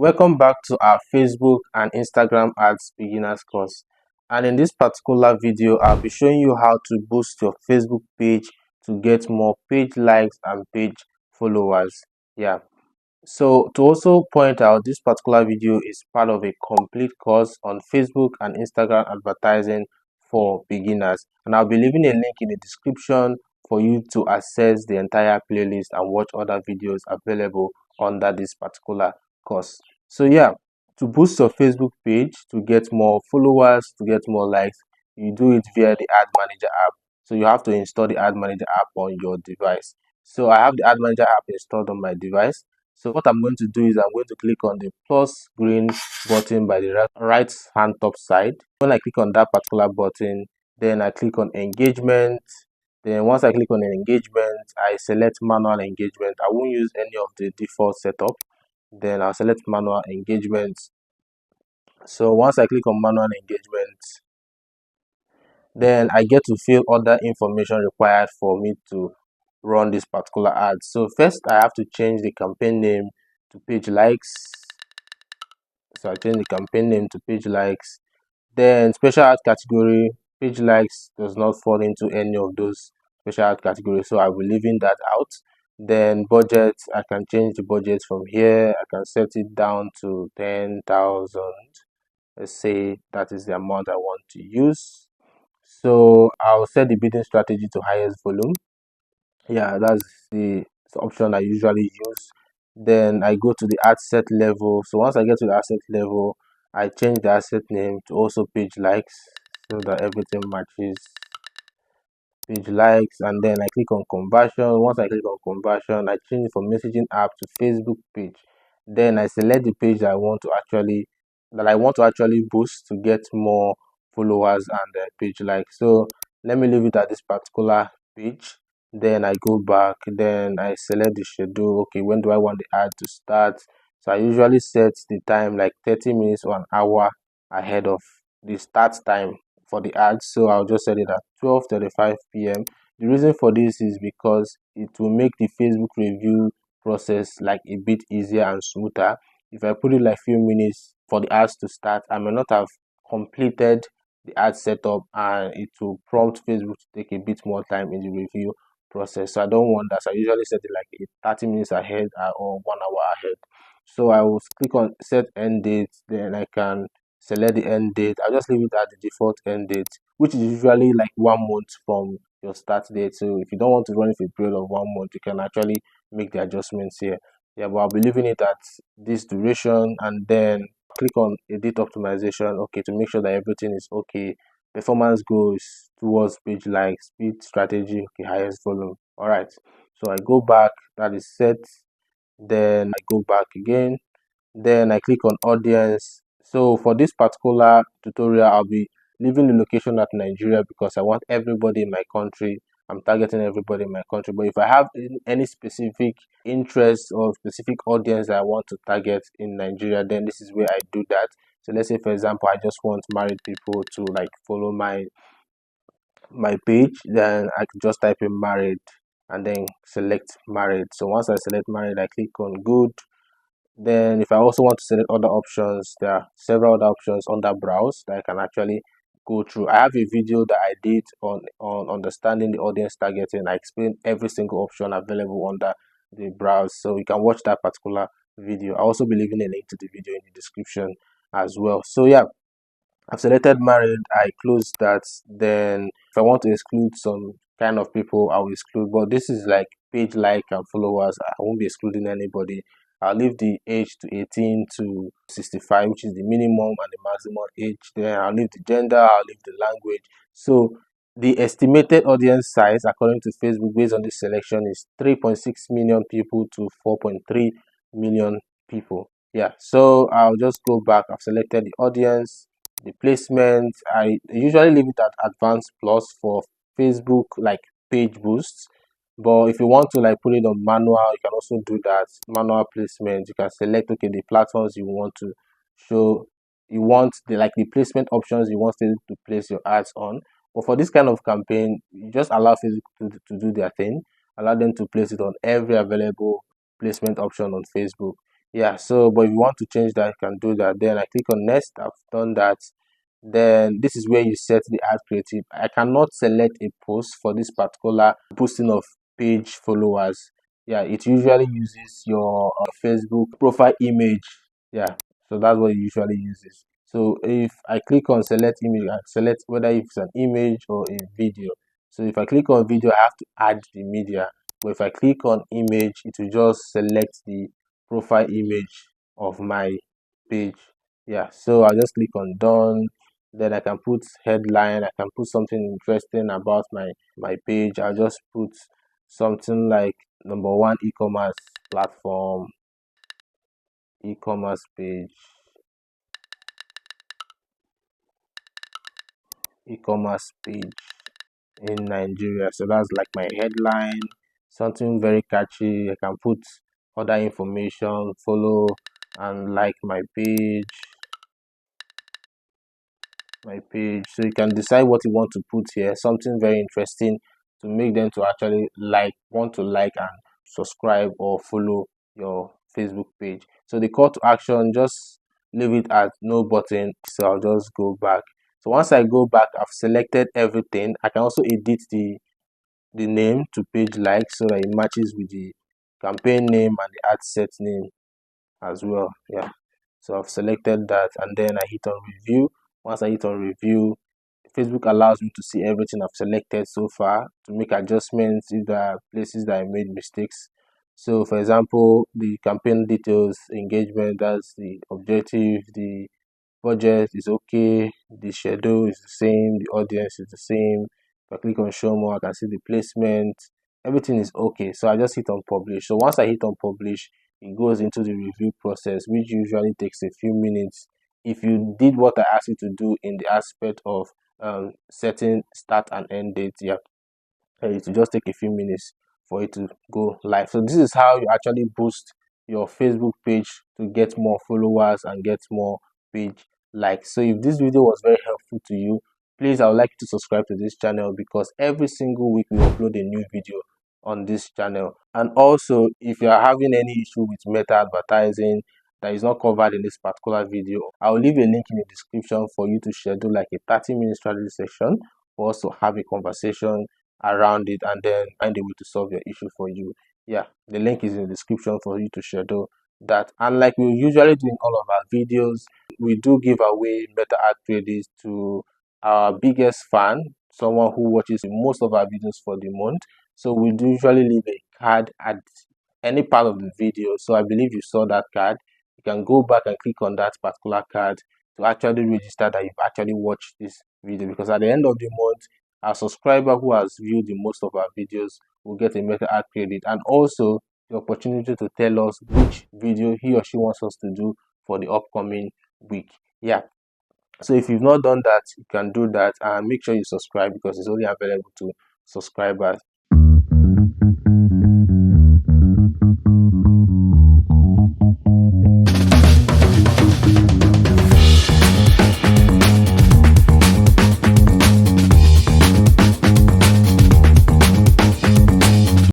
Welcome back to our Facebook and Instagram ads beginners course. And in this particular video, I'll be showing you how to boost your Facebook page to get more page likes and page followers. Yeah. So to also point out, this particular video is part of a complete course on Facebook and Instagram advertising for beginners. And I'll be leaving a link in the description for you to access the entire playlist and watch other videos available under this particular course. So yeah, to boost your Facebook page, to get more followers, to get more likes, you do it via the Ad Manager app. So you have to install the Ad Manager app on your device. So I have the Ad Manager app installed on my device. So what I'm going to do is I'm going to click on the plus green button by the right hand top side. When I click on that particular button, then I click on engagement. Then once I click on engagement, I select manual engagement. I won't use any of the default setup. Then I'll select manual engagement. So once I click on manual engagement, then I get to fill other information required for me to run this particular ad. So first I have to change the campaign name to page likes. So I change the campaign name to page likes. Then special ad category, page likes does not fall into any of those special ad categories, so I will be leaving that out. Then budget, I can change the budget from here. I can set it down to 10,000. Let's say that is the amount I want to use. So I'll set the bidding strategy to highest volume. Yeah, that's the option I usually use. Then I go to the ad set level. So once I get to the asset level, I change the asset name to also page likes so that everything matches page likes. And then I click on conversion. Once I click on conversion, I change it from messaging app to Facebook page. Then I select the page I want to actually boost to get more followers and page likes. So let me leave it at this particular page. Then I go back, then I select the schedule. Okay, when do I want the ad to start? So I usually set the time like 30 minutes or an hour ahead of the start time for the ad. So I'll just set it at 12:35 p.m. The reason for this is because it will make the Facebook review process like a bit easier and smoother. If I put it like few minutes for the ads to start, I may not have completed the ad setup and it will prompt Facebook to take a bit more time in the review process. So I don't want that. So I usually set it like 30 minutes ahead or 1 hour ahead. So I will click on set end date, then I can select the end date. I'll just leave it at the default end date, which is usually like 1 month from your start date. So if you don't want to run it for a period of 1 month, you can actually make the adjustments here. Yeah, but I'll be leaving it at this duration and then click on edit optimization, okay, to make sure that everything is okay. Performance goes towards page like speed strategy, okay, highest volume. All right, so I go back, that is set. Then I go back again, then I click on audience. So for this particular tutorial, I'll be leaving the location at Nigeria because I want everybody in my country. I'm targeting everybody in my country. But if I have any specific interest or specific audience that I want to target in Nigeria, then this is where I do that. So let's say, for example, I just want married people to like follow my page. Then I can just type in married and then select married. So once I select married, I click on good. Then if I also want to select other options, there are several other options under browse that I can actually go through. I have a video that I did on understanding the audience targeting. I explained every single option available under the browse, so you can watch that particular video. I'll also be leaving a link to the video in the description as well. So yeah, I've selected married, I close that. Then if I want to exclude some kind of people, I will exclude, but this is like page like and followers. I won't be excluding anybody. I'll leave the age to 18 to 65, which is the minimum and the maximum age. Then I'll leave the gender, I'll leave the language. So the estimated audience size according to Facebook based on this selection is 3.6 million people to 4.3 million people. Yeah, so I'll just go back. I've selected the audience, the placement. I usually leave it at advanced plus for Facebook like page boosts, but if you want to like put it on manual, you can also do that. Manual placement, you can select okay the platforms you want to show, you want the placement options you want Facebook to place your ads on. But for this kind of campaign, you just allow Facebook to do their thing, allow them to place it on every available placement option on Facebook. Yeah, so but if you want to change that, you can do that. Then I click on next. I've done that. Then this is where you set the ad creative. I cannot select a post for this particular boosting of page followers. Yeah, it usually uses your Facebook profile image. Yeah, so that's what it usually uses. So if I click on select image, I select whether it's an image or a video. So if I click on video, I have to add the media. But if I click on image, it will just select the profile image of my page. Yeah, so I just click on done. Then I can put headline, I can put something interesting about my page. I'll just put something like number one e-commerce platform, e-commerce page, e-commerce page in Nigeria. So that's like my headline, something very catchy. I can put other information, follow and like my page. So you can decide what you want to put here, something very interesting to make them to actually want to like and subscribe or follow your Facebook page. So the call to action, just leave it at no button. So I'll just go back. So once I go back, I've selected everything. I can also edit the name to page like so that it matches with the campaign name and the ad set name as well. Yeah, so I've selected that and then I hit on review. Once I hit on review, Facebook allows me to see everything I've selected so far to make adjustments if there are places that I made mistakes. So for example, the campaign details, engagement, that's the objective, the budget is okay, the schedule is the same, the audience is the same. If I click on show more, I can see the placement, everything is okay. So I just hit on publish. So once I hit on publish, it goes into the review process, which usually takes a few minutes. If you did what I asked you to do in the aspect of setting start and end date, yeah, it will just take a few minutes for it to go live. So this is how you actually boost your Facebook page to get more followers and get more page likes. So if this video was very helpful to you, please, I would like you to subscribe to this channel because every single week we upload a new video on this channel. And also, if you are having any issue with meta advertising that is not covered in this particular video, I will leave a link in the description for you to schedule like a 30-minute strategy session for us to have a conversation around it and then find a way to solve your issue for you. Yeah, the link is in the description for you to schedule that. And like we usually do in all of our videos, we do give away meta ad credits to our biggest fan, someone who watches most of our videos for the month. So we do usually leave a card at any part of the video. So I believe you saw that card. You can go back and click on that particular card to actually register that you've actually watched this video, because at the end of the month, our subscriber who has viewed the most of our videos will get a meta ad credit, and also the opportunity to tell us which video he or she wants us to do for the upcoming week. Yeah, so if you've not done that, you can do that and make sure you subscribe because it's only available to subscribers.